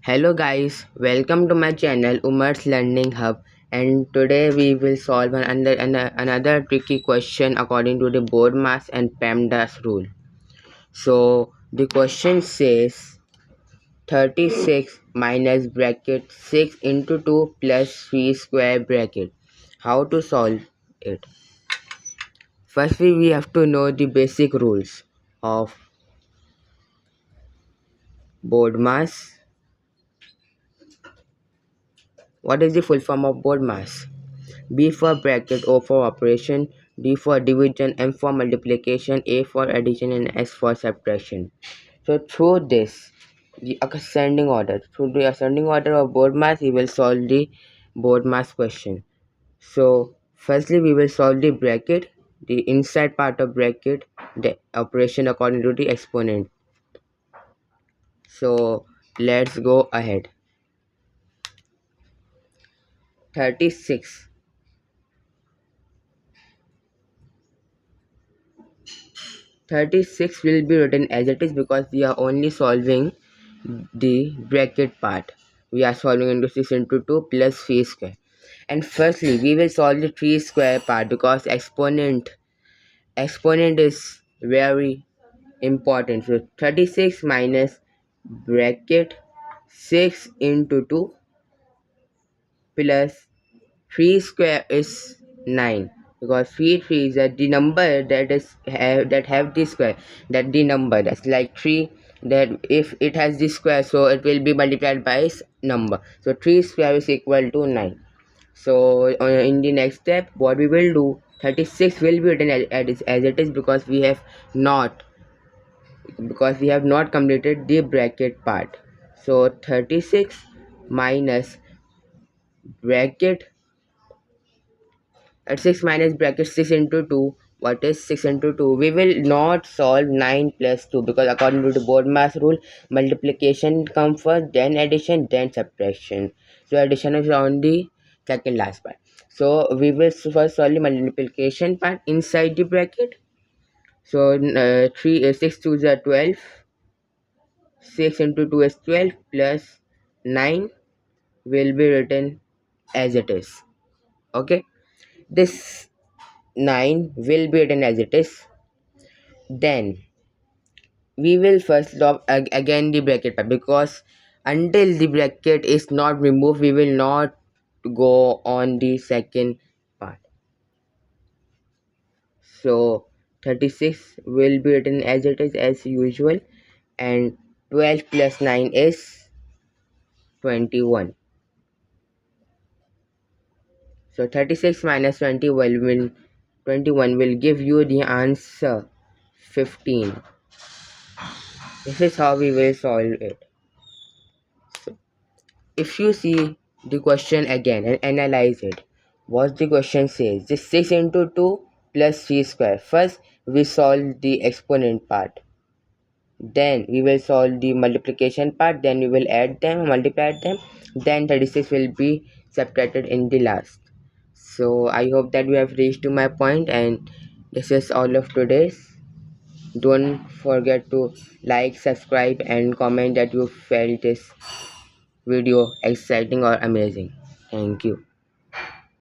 Hello guys, welcome to my channel Umar's Learning Hub, and today we will solve another tricky question according to the BODMAS and PEMDAS rule. So the question says 36 minus bracket 6 into 2 plus 3 square bracket. How to solve it? Firstly, we have to know the basic rules of BODMAS. What is the full form of BODMAS? B for bracket, O for operation, D for division, M for multiplication, A for addition, and S for subtraction. So through the ascending order of BODMAS, we will solve the BODMAS question. So firstly, we will solve the bracket, the inside part of bracket, the operation according to the exponent. So let's go ahead. 36 36 will be written as it is because we are only solving the bracket part. We are solving into 6 into 2 plus 3 square. And firstly, we will solve the 3 square part because exponent is very important. So 36 minus bracket 6 into 2 plus 3 square is 9, because 3 is the number that have this square, that the number that's like 3, that if it has this square, so it will be multiplied by its number. So 3 square is equal to 9. So in the next step, what we will do, 36 will be written as it is because we have not completed the bracket part. So 36 minus bracket at 6 minus bracket 6 into 2. What is 6 into 2? We will not solve 9 plus 2 because according to the BODMAS rule, multiplication comes first, then addition, then subtraction. So addition is on the second last part. So we will first solve the multiplication part inside the bracket. So 6 2 is 12. 6 into 2 is 12 plus 9 will be written as it is. Okay. This 9 will be written as it is. Then we will first drop again the bracket part, because until the bracket is not removed, we will not go on the second part. So 36 will be written as it is as usual, and 12 plus 9 is 21. So 36 minus 21 will give you the answer 15. This is how we will solve it. So if you see the question again and analyze it, what the question says, this 6 into 2 plus 3 square. First we solve the exponent part, then we will solve the multiplication part, then we will add them, multiply them, then 36 will be subtracted in the last. So I hope that you have reached to my point, and this is all of today's. Don't forget to like, subscribe, and comment that you felt this video exciting or amazing. Thank you.